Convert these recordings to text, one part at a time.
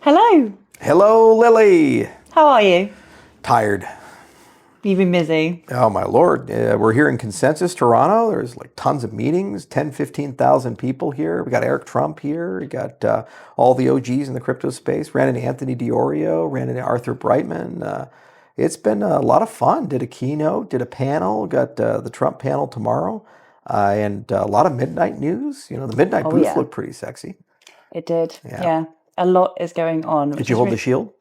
Hello. Hello, Lily. How are you? Tired. You've been busy. Oh, my Lord. We're here in Consensus, Toronto. There's like tons of meetings, 10, 15,000 people here. We got Eric Trump here. We got all the OGs in the crypto space. Ran into Anthony Diorio, ran into Arthur Brightman. It's been a lot of fun. Did a keynote, did a panel, got the Trump panel tomorrow, and a lot of midnight news. You know, the midnight Oh, booth yeah. looked pretty sexy. It did. Yeah. Yeah. A lot is going on. Did you hold the shield?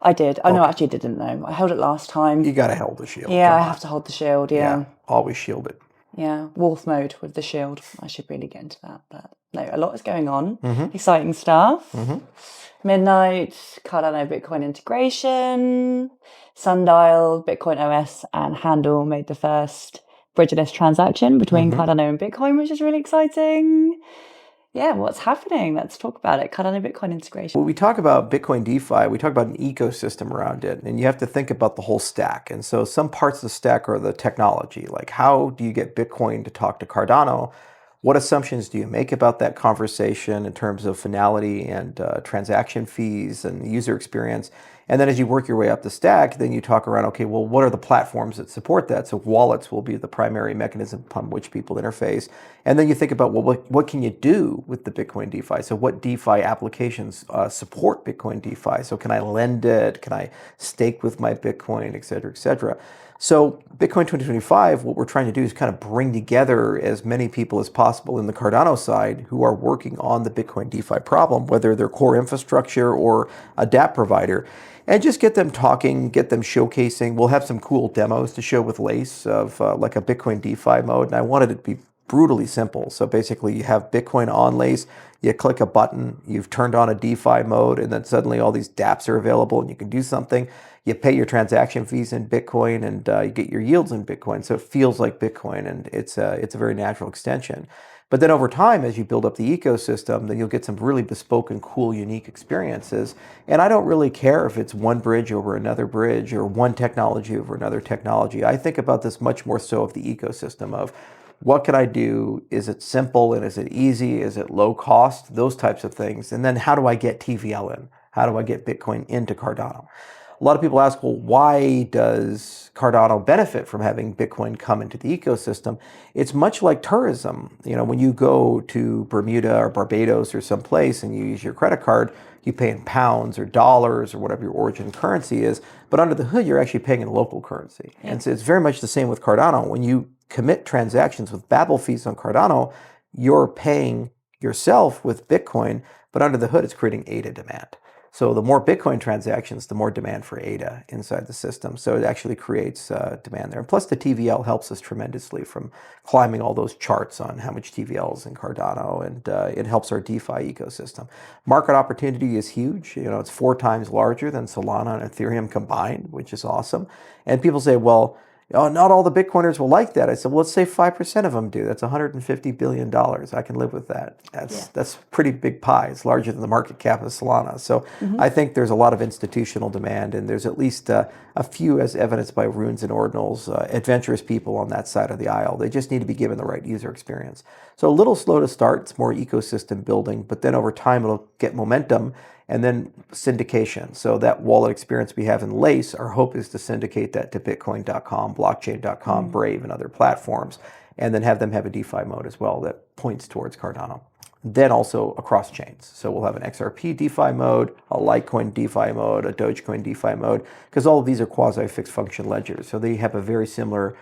I did. Oh, no, I actually didn't know. I held it last time. You got to hold the shield. Yeah, Come I on. have to hold the shield. Yeah. Always shield it. Yeah. Wolf mode with the shield. I should really get into that. But no, a lot is going on. Mm-hmm. Exciting stuff. Mm-hmm. Midnight, Cardano Bitcoin integration, Sundial, Bitcoin OS, and Handle made the first bridgeless transaction between Cardano and Bitcoin, which is really exciting. Yeah, what's happening? Let's talk about it. Cardano Bitcoin integration. When we talk about Bitcoin DeFi, we talk about an ecosystem around it, and you have to think about the whole stack. And so some parts of the stack are the technology, like how do you get Bitcoin to talk to Cardano? What assumptions do you make about that conversation in terms of finality and transaction fees and user experience? And then as you work your way up the stack, then you talk around, okay, well, what are the platforms that support that? So wallets will be the primary mechanism upon which people interface. And then you think about, well, what can you do with the Bitcoin DeFi? So what DeFi applications support Bitcoin DeFi? So can I lend it? Can I stake with my Bitcoin, et cetera, et cetera? So Bitcoin 2025, what we're trying to do is kind of bring together as many people as possible in the Cardano side who are working on the Bitcoin DeFi problem, whether they're core infrastructure or a dApp provider, and just get them talking, get them showcasing. We'll have some cool demos to show with Lace of like a Bitcoin DeFi mode, and I wanted it to be brutally simple. So basically you have Bitcoin on Lace, you click a button, you've turned on a DeFi mode, and then suddenly all these dApps are available and you can do something. You pay your transaction fees in Bitcoin and you get your yields in Bitcoin. So it feels like Bitcoin, and it's a very natural extension. But then over time, as you build up the ecosystem, then you'll get some really bespoke and cool, unique experiences. And I don't really care if it's one bridge over another bridge or one technology over another technology. I think about this much more so of the ecosystem of what can I do? Is it simple and is it easy? Is it low cost? Those types of things. And then how do I get TVL in? How do I get Bitcoin into Cardano? A lot of people ask, well, why does Cardano benefit from having Bitcoin come into the ecosystem? It's much like tourism. You know, when you go to Bermuda or Barbados or someplace and you use your credit card, you pay in pounds or dollars or whatever your origin currency is, but under the hood, you're actually paying in local currency. Yeah. And so it's very much the same with Cardano. When you commit transactions with Babel fees on Cardano, you're paying yourself with Bitcoin, but under the hood, it's creating ADA demand. So the more Bitcoin transactions, the more demand for ADA inside the system. So it actually creates demand there. And plus the TVL helps us tremendously from climbing all those charts on how much TVL is in Cardano, and it helps our DeFi ecosystem. Market opportunity is huge. You know, it's 4 times larger than Solana and Ethereum combined, which is awesome. And people say, well, oh, not all the Bitcoiners will like that. I said, well, let's say 5% of them do. That's $150 billion. I can live with that. That's pretty big pie. It's larger than the market cap of Solana. So I think there's a lot of institutional demand, and there's at least a few, as evidenced by Runes and Ordinals, adventurous people on that side of the aisle. They just need to be given the right user experience. So a little slow to start. It's more ecosystem building, but then over time it'll get momentum. And then syndication. So that wallet experience we have in Lace, our hope is to syndicate that to Bitcoin.com, blockchain.com, Brave, and other platforms, and then have them have a DeFi mode as well that points towards Cardano. Then also across chains. So we'll have an XRP DeFi mode, a Litecoin DeFi mode, a Dogecoin DeFi mode, because all of these are quasi-fixed function ledgers. So they have a very similar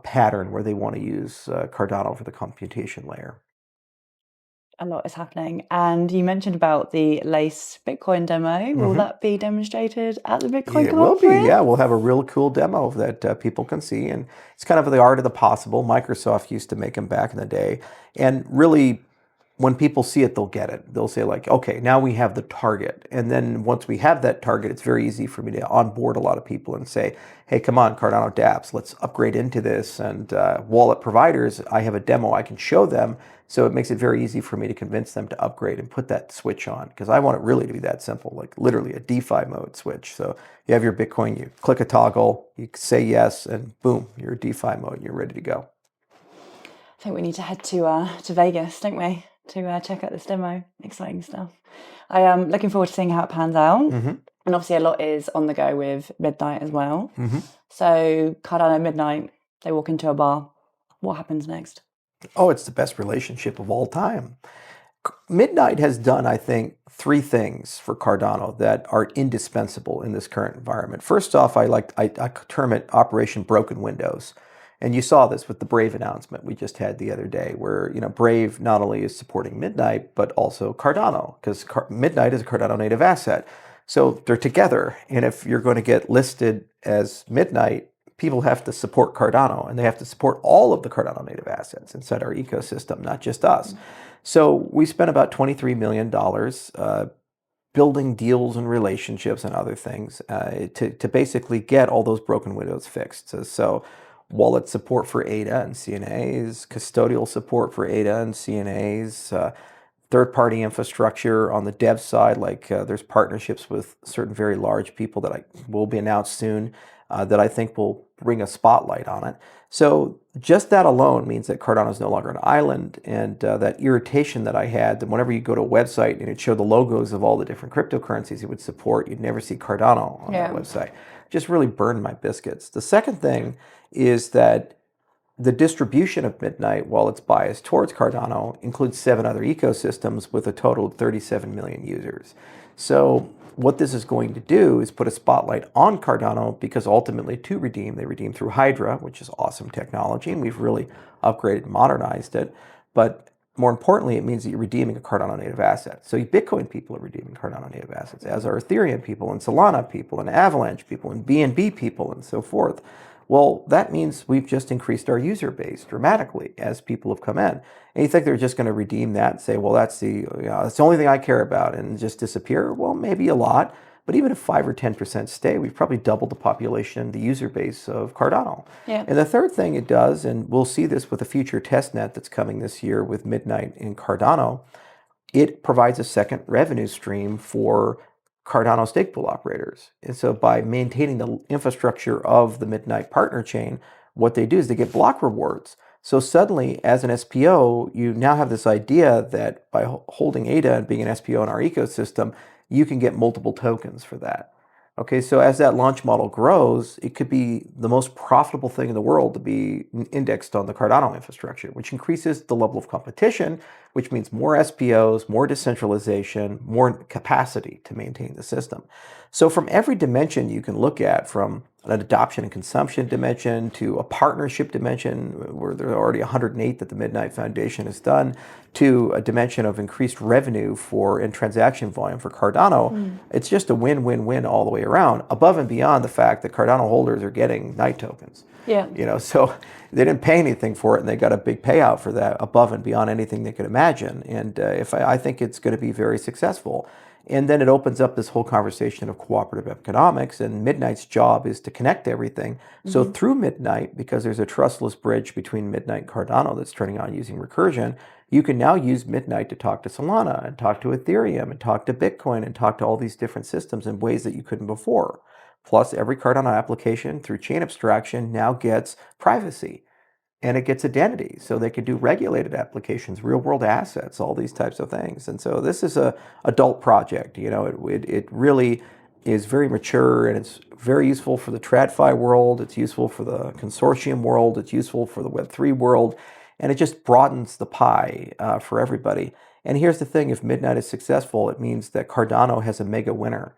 pattern where they want to use Cardano for the computation layer. A lot is happening. And you mentioned about the Lace Bitcoin demo. Will that be demonstrated at the Bitcoin conference? It will be, yeah. We'll have a real cool demo that people can see. And it's kind of the art of the possible. Microsoft used to make them back in the day. And really, when people see it, they'll get it. They'll say like, okay, now we have the target. And then once we have that target, it's very easy for me to onboard a lot of people and say, hey, come on, Cardano dApps, let's upgrade into this. And wallet providers, I have a demo I can show them. So it makes it very easy for me to convince them to upgrade and put that switch on, because I want it really to be that simple, like literally a DeFi mode switch. So you have your Bitcoin, you click a toggle, you say yes, and boom, you're DeFi mode, and you're ready to go. I think we need to head to Vegas, don't we? to check out this demo. Exciting stuff. I am looking forward to seeing how it pans out. Mm-hmm. And obviously a lot is on the go with Midnight as well. Mm-hmm. So Cardano Midnight, they walk into a bar. What happens next? Oh, it's the best relationship of all time. Midnight has done, I think, three things for Cardano that are indispensable in this current environment. First off, I term it Operation Broken Windows. And you saw this with the Brave announcement we just had the other day, where Brave not only is supporting Midnight, but also Cardano, because Midnight is a Cardano native asset. So they're together. And if you're going to get listed as Midnight, people have to support Cardano, and they have to support all of the Cardano native assets inside our ecosystem, not just us. So we spent about $23 million building deals and relationships and other things to basically get all those broken windows fixed. So wallet support for ADA and CNAs, custodial support for ADA and CNAs, third-party infrastructure on the dev side, like there's partnerships with certain very large people that will be announced soon that I think will bring a spotlight on it. So just that alone means that Cardano is no longer an island, and that irritation that I had, that whenever you go to a website and it showed the logos of all the different cryptocurrencies it would support, you'd never see Cardano on that website. Just really burned my biscuits. The second thing is that the distribution of Midnight, while it's biased towards Cardano, includes 7 other ecosystems with a total of 37 million users. So what this is going to do is put a spotlight on Cardano, because ultimately to redeem, they redeem through Hydra, which is awesome technology, and we've really upgraded and modernized it. But more importantly, it means that you're redeeming a Cardano native asset. So Bitcoin people are redeeming Cardano native assets, as are Ethereum people and Solana people and Avalanche people and BNB people and so forth. Well, that means we've just increased our user base dramatically as people have come in. And you think they're just going to redeem that and say, well, that's the only thing I care about, and just disappear? Well, maybe a lot. But even if 5 or 10% stay, we've probably doubled the population, the user base of Cardano. Yeah. And the third thing it does, and we'll see this with a future testnet that's coming this year with Midnight in Cardano, it provides a second revenue stream for Cardano stake pool operators. And so by maintaining the infrastructure of the Midnight partner chain, what they do is they get block rewards. So suddenly, as an SPO, you now have this idea that by holding ADA and being an SPO in our ecosystem, you can get multiple tokens for that. Okay, so as that launch model grows, it could be the most profitable thing in the world to be indexed on the Cardano infrastructure, which increases the level of competition, which means more SPOs, more decentralization, more capacity to maintain the system. So from every dimension you can look at, from an adoption and consumption dimension to a partnership dimension, where there are already 108 that the Midnight Foundation has done, to a dimension of increased revenue and transaction volume for Cardano, it's just a win-win-win all the way around, above and beyond the fact that Cardano holders are getting Night tokens. Yeah. So they didn't pay anything for it, and they got a big payout for that above and beyond anything they could imagine. And I think it's going to be very successful. And then it opens up this whole conversation of cooperative economics, and Midnight's job is to connect everything. So through Midnight, because there's a trustless bridge between Midnight and Cardano that's turning on using recursion, you can now use Midnight to talk to Solana and talk to Ethereum and talk to Bitcoin and talk to all these different systems in ways that you couldn't before. Plus, every Cardano application through chain abstraction now gets privacy. And it gets identity, so they can do regulated applications, real-world assets, all these types of things. And so this is a adult project. It really is very mature, and it's very useful for the TradFi world. It's useful for the consortium world. It's useful for the Web3 world, and it just broadens the pie for everybody. And here's the thing: if Midnight is successful, it means that Cardano has a mega winner.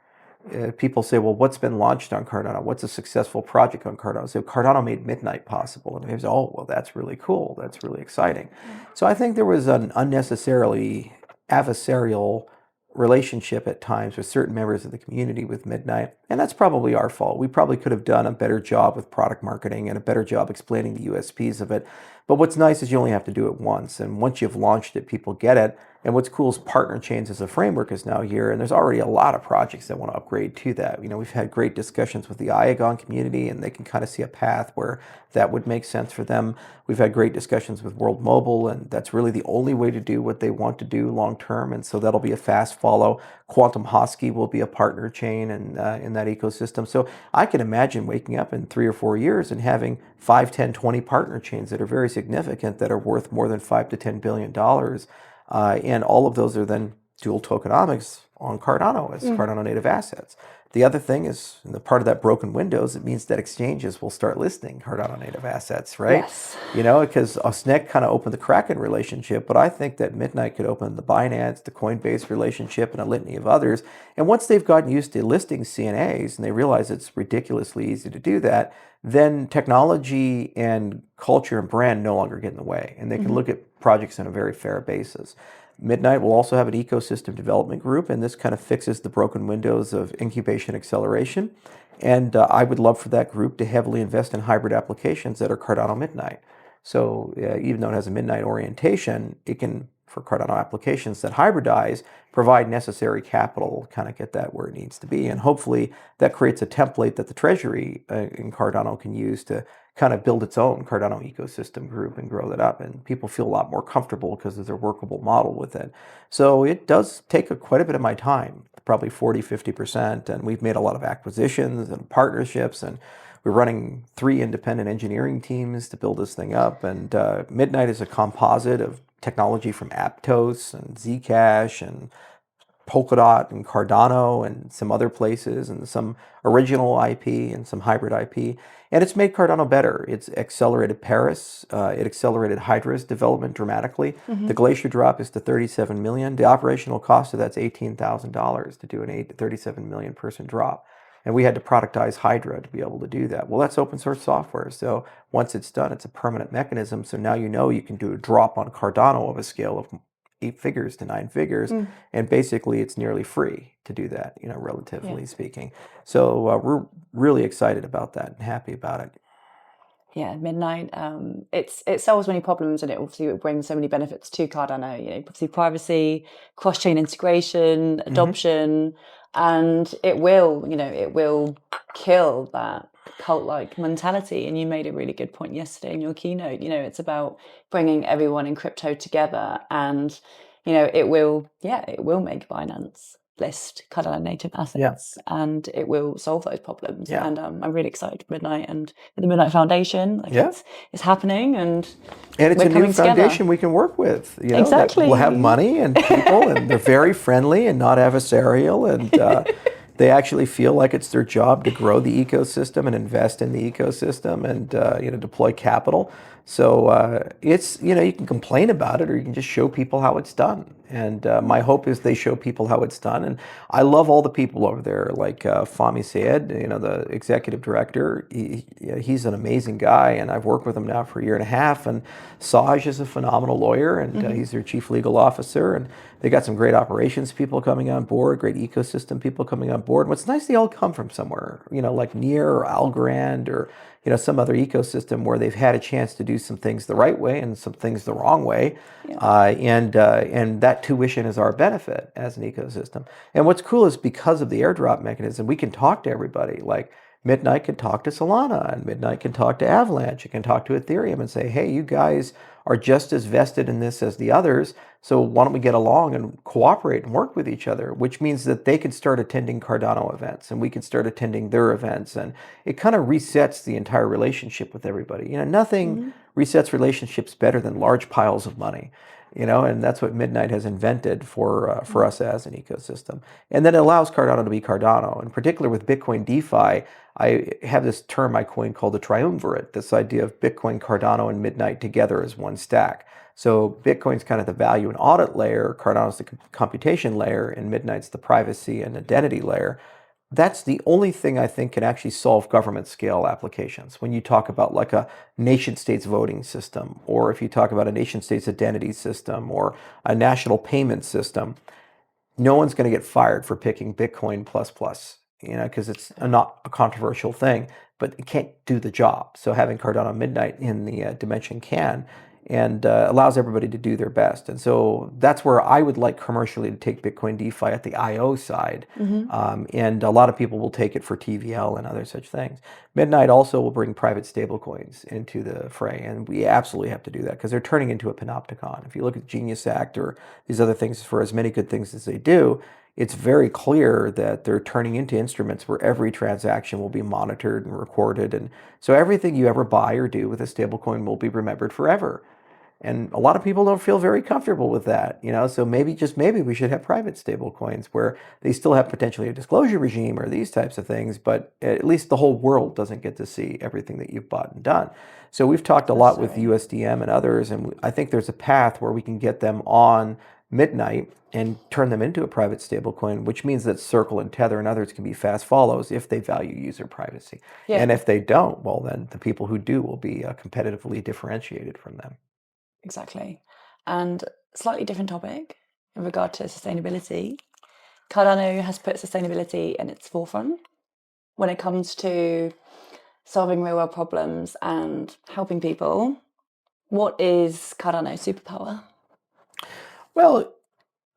People say, well, what's been launched on Cardano? What's a successful project on Cardano? So Cardano made Midnight possible. And they say, oh, well, that's really cool. That's really exciting. So I think there was an unnecessarily adversarial relationship at times with certain members of the community with Midnight. And that's probably our fault. We probably could have done a better job with product marketing and a better job explaining the USPs of it. But what's nice is you only have to do it once. And once you've launched it, people get it. And what's cool is partner chains as a framework is now here, and there's already a lot of projects that want to upgrade to that. We've had great discussions with the Iagon community, and they can kind of see a path where that would make sense for them. We've had great discussions with World Mobile, and that's really the only way to do what they want to do long term, and so that'll be a fast follow. Quantum Hosky will be a partner chain and in that ecosystem. So I can imagine waking up in 3 or 4 years and having 5, 10, 20 partner chains that are very significant, that are worth more than $5 to $10 billion. And all of those are then dual tokenomics on Cardano as Cardano native assets. The other thing is, in the part of that broken windows, it means that exchanges will start listing Cardano native assets, right? Yes. Because Osnek kind of opened the Kraken relationship, but I think that Midnight could open the Binance, the Coinbase relationship, and a litany of others. And once they've gotten used to listing CNAs and they realize it's ridiculously easy to do that, then technology and culture and brand no longer get in the way, and they can look at projects on a very fair basis. Midnight will also have an ecosystem development group, and this kind of fixes the broken windows of incubation acceleration. And I would love for that group to heavily invest in hybrid applications that are Cardano Midnight. So even though it has a Midnight orientation, it can, for Cardano applications that hybridize, provide necessary capital, kind of get that where it needs to be. And hopefully that creates a template that the treasury in Cardano can use to kind of build its own Cardano ecosystem group and grow that up. And people feel a lot more comfortable because there's a workable model with it. So it does take quite a bit of my time, probably 40-50%. And we've made a lot of acquisitions and partnerships, and we're running 3 independent engineering teams to build this thing up. And Midnight is a composite of technology from Aptos and Zcash and Polkadot and Cardano and some other places, and some original IP and some hybrid IP. And it's made Cardano better. It's accelerated Paris. It accelerated Hydra's development dramatically. The Glacier drop is to 37 million. The operational cost of that's $18,000 to do an 37 million person drop. And we had to productize Hydra to be able to do that. Well, that's open source software. So once it's done, it's a permanent mechanism. So now you can do a drop on Cardano of a scale of 8 figures to 9 figures. And basically it's nearly free to do that, relatively speaking. So we're really excited about that and happy about it. Yeah, Midnight. It solves many problems, and it brings so many benefits to Cardano. Obviously privacy, cross-chain integration, adoption, and it will kill that cult-like mentality. And you made a really good point yesterday in your keynote. It's about bringing everyone in crypto together, and it will make Binance list Cardano native assets, and it will solve those problems. And I'm really excited for Midnight and the Midnight Foundation. It's happening, and it's we're a new coming foundation together. We can work with. Exactly. That will have money and people, and they're very friendly and not adversarial, and they actually feel like it's their job to grow the ecosystem and invest in the ecosystem and deploy capital. So it's you can complain about it, or you can just show people how it's done. And my hope is they show people how it's done. And I love all the people over there, like Fahmy Sayed, the executive director. He's an amazing guy, and I've worked with him now for a year and a half. And Saj is a phenomenal lawyer, and he's their chief legal officer. And they got some great operations people coming on board, great ecosystem people coming on board. And what's nice, they all come from somewhere, like Near or Algorand or some other ecosystem where they've had a chance to do some things the right way and some things the wrong way. And that tuition is our benefit as an ecosystem. And what's cool is because of the airdrop mechanism, we can talk to everybody. Like Midnight can talk to Solana, and Midnight can talk to Avalanche. It can talk to Ethereum and say, hey, you guys are just as vested in this as the others. So why don't we get along and cooperate and work with each other, which means that they can start attending Cardano events and we can start attending their events. And it kind of resets the entire relationship with everybody. Nothing resets relationships better than large piles of money. And that's what Midnight has invented for us as an ecosystem. And then it allows Cardano to be Cardano. In particular with Bitcoin DeFi, I have this term I coined called the triumvirate, this idea of Bitcoin, Cardano, and Midnight together as one stack. So Bitcoin's kind of the value and audit layer, Cardano's the computation layer, and Midnight's the privacy and identity layer. That's the only thing I think can actually solve government scale applications. When you talk about like a nation state's voting system, or if you talk about a nation state's identity system, or a national payment system, no one's going to get fired for picking Bitcoin plus, because it's not a controversial thing, but it can't do the job. So having Cardano Midnight in the dimension can, and allows everybody to do their best. And so that's where I would like commercially to take Bitcoin DeFi at the IO side. And a lot of people will take it for TVL and other such things. Midnight also will bring private stablecoins into the fray. And we absolutely have to do that because they're turning into a panopticon. If you look at Genius Act or these other things, for as many good things as they do, it's very clear that they're turning into instruments where every transaction will be monitored and recorded. And so everything you ever buy or do with a stablecoin will be remembered forever. And a lot of people don't feel very comfortable with that, so maybe, just maybe, we should have private stable coins where they still have potentially a disclosure regime or these types of things, but at least the whole world doesn't get to see everything that you've bought and done. So we've talked a lot with USDM and others, and I think there's a path where we can get them on midnight and turn them into a private stablecoin, which means that Circle and Tether and others can be fast follows if they value user privacy. Yeah. And if they don't, well, then the people who do will be competitively differentiated from them. Exactly. And slightly different topic in regard to sustainability. Cardano has put sustainability in its forefront when it comes to solving real world problems and helping people. What is Cardano's superpower? Well,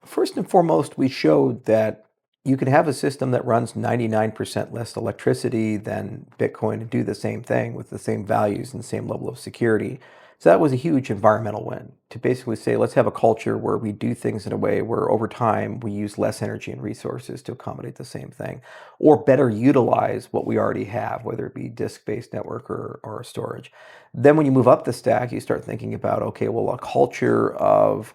first and foremost, we showed that you can have a system that runs 99% less electricity than Bitcoin and do the same thing with the same values and same level of security. So that was a huge environmental win, to basically say, let's have a culture where we do things in a way where over time we use less energy and resources to accommodate the same thing, or better utilize what we already have, whether it be disk-based network or storage. Then when you move up the stack, you start thinking about, okay, well, a culture of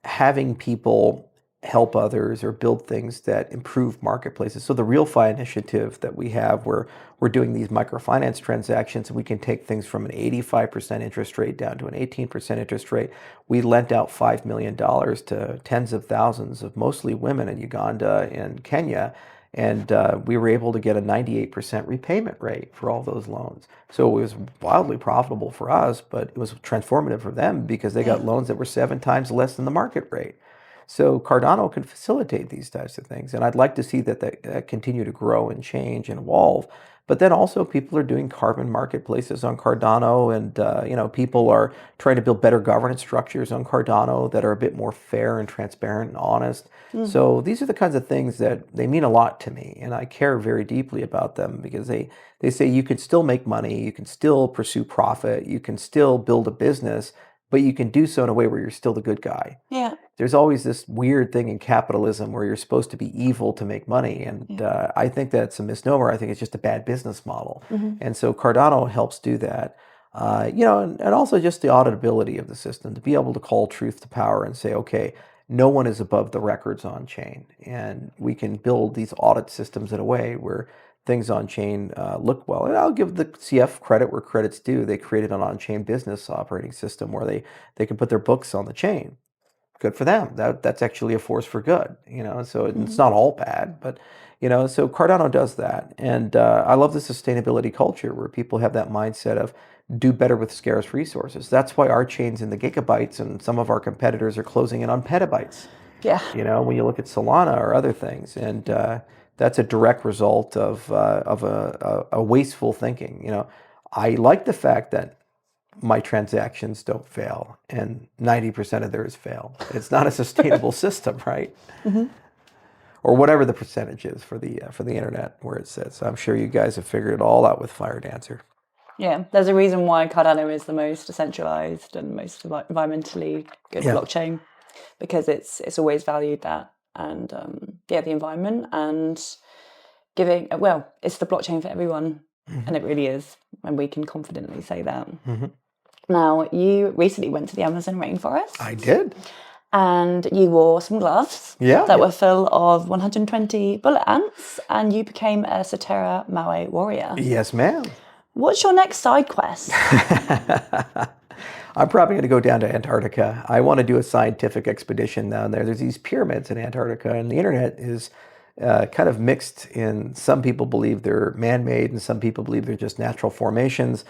having people help others or build things that improve marketplaces. So the RealFi initiative that we have, where we're doing these microfinance transactions, and we can take things from an 85% interest rate down to an 18% interest rate. We lent out $5 million to tens of thousands of mostly women in Uganda and Kenya. And we were able to get a 98% repayment rate for all those loans. So it was wildly profitable for us, but it was transformative for them because they got loans that were 7 times less than the market rate. So Cardano can facilitate these types of things. And I'd like to see that continue to grow and change and evolve. But then also people are doing carbon marketplaces on Cardano, and people are trying to build better governance structures on Cardano that are a bit more fair and transparent and honest. So these are the kinds of things that they mean a lot to me, and I care very deeply about them because they say you can still make money, you can still pursue profit, you can still build a business, but you can do so in a way where you're still the good guy. Yeah. There's always this weird thing in capitalism where you're supposed to be evil to make money. And I think that's a misnomer. I think it's just a bad business model. And so Cardano helps do that. And also just the auditability of the system, to be able to call truth to power and say, okay, no one is above the records on chain. And we can build these audit systems in a way where things on chain look well. And I'll give the CF credit where credit's due. They created an on-chain business operating system where they can put their books on the chain. Good for them. That's actually a force for good, so it's not all bad, but, so Cardano does that. And I love the sustainability culture where people have that mindset of do better with scarce resources. That's why our chain's in the gigabytes and some of our competitors are closing in on petabytes. Yeah. When you look at Solana or other things, and that's a direct result of a wasteful thinking. I like the fact that my transactions don't fail and 90% of theirs fail. It's not a sustainable system, right? Or whatever the percentage is for the internet where it sits. I'm sure you guys have figured it all out with Fire Dancer. Yeah, there's a reason why Cardano is the most decentralized and most environmentally good blockchain, because it's always valued that, and the environment, and giving, it's the blockchain for everyone, and it really is, and we can confidently say that. Now, you recently went to the Amazon rainforest. I did. And you wore some gloves that were full of 120 bullet ants, and you became a Sotera Maui warrior. Yes, ma'am. What's your next side quest? I'm probably going to go down to Antarctica. I want to do a scientific expedition down there. There's these pyramids in Antarctica, and the internet is kind of mixed in. Some people believe they're man-made, and some people believe they're just natural formations.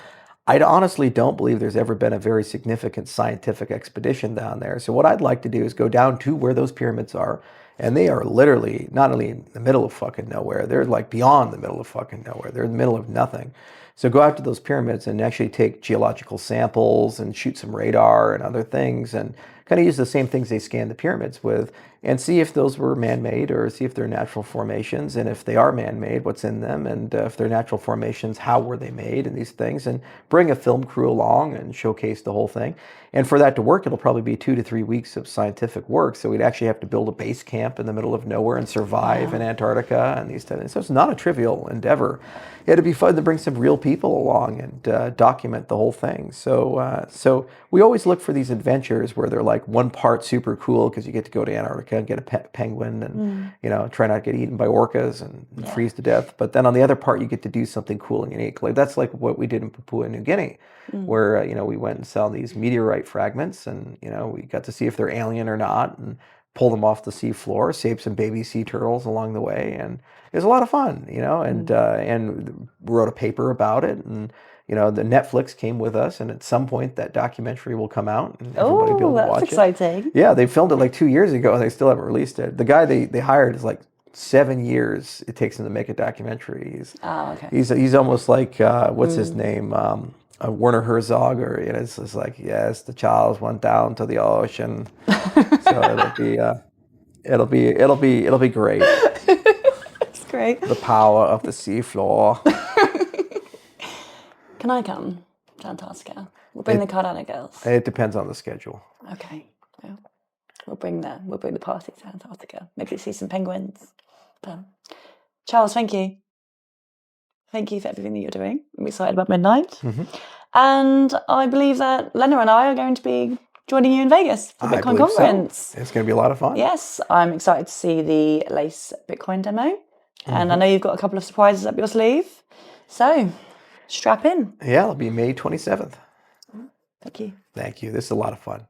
I honestly don't believe there's ever been a very significant scientific expedition down there. So what I'd like to do is go down to where those pyramids are, and they are literally not only in the middle of fucking nowhere, they're like beyond the middle of fucking nowhere. They're in the middle of nothing. So go out to those pyramids and actually take geological samples and shoot some radar and other things, and kind of use the same things they scanned the pyramids with, and see if those were man-made or see if they're natural formations. And if they are man-made, what's in them? And if they're natural formations, how were they made, and these things, and bring a film crew along and showcase the whole thing. And for that to work, it'll probably be 2 to 3 weeks of scientific work. So we'd actually have to build a base camp in the middle of nowhere and survive in Antarctica and these types of things. So it's not a trivial endeavor. It'd be fun to bring some real people people along and document the whole thing. So we always look for these adventures where they're like one part super cool because you get to go to Antarctica and get a penguin and try not to get eaten by orcas and freeze to death. But then on the other part, you get to do something cool and unique. Like that's like what we did in Papua New Guinea, where we went and saw these meteorite fragments, and we got to see if they're alien or not, and pull them off the sea floor, saved some baby sea turtles along the way, and it was a lot of fun, and wrote a paper about it, and the Netflix came with us, and at some point that documentary will come out, and everybody will be able to watch exciting. Yeah, they filmed it like 2 years ago, and they still haven't released it. The guy they hired is like 7 years it takes him to make a documentary. He's almost like what's his name? Werner Herzog, or it's just like, yes, the Charles went down to the ocean. So it'll be great. It's great. The power of the seafloor. Can I come to Antarctica? We'll bring the Cardano girls. It depends on the schedule. Okay. Well, we'll bring the party to Antarctica. Maybe see some penguins. Charles, thank you. Thank you for everything that you're doing. I'm excited about midnight. And I believe that Lena and I are going to be joining you in Vegas for Bitcoin conference. So. It's going to be a lot of fun. Yes, I'm excited to see the Lace Bitcoin demo. And I know you've got a couple of surprises up your sleeve. So strap in. Yeah, it'll be May 27th. Thank you. Thank you. This is a lot of fun.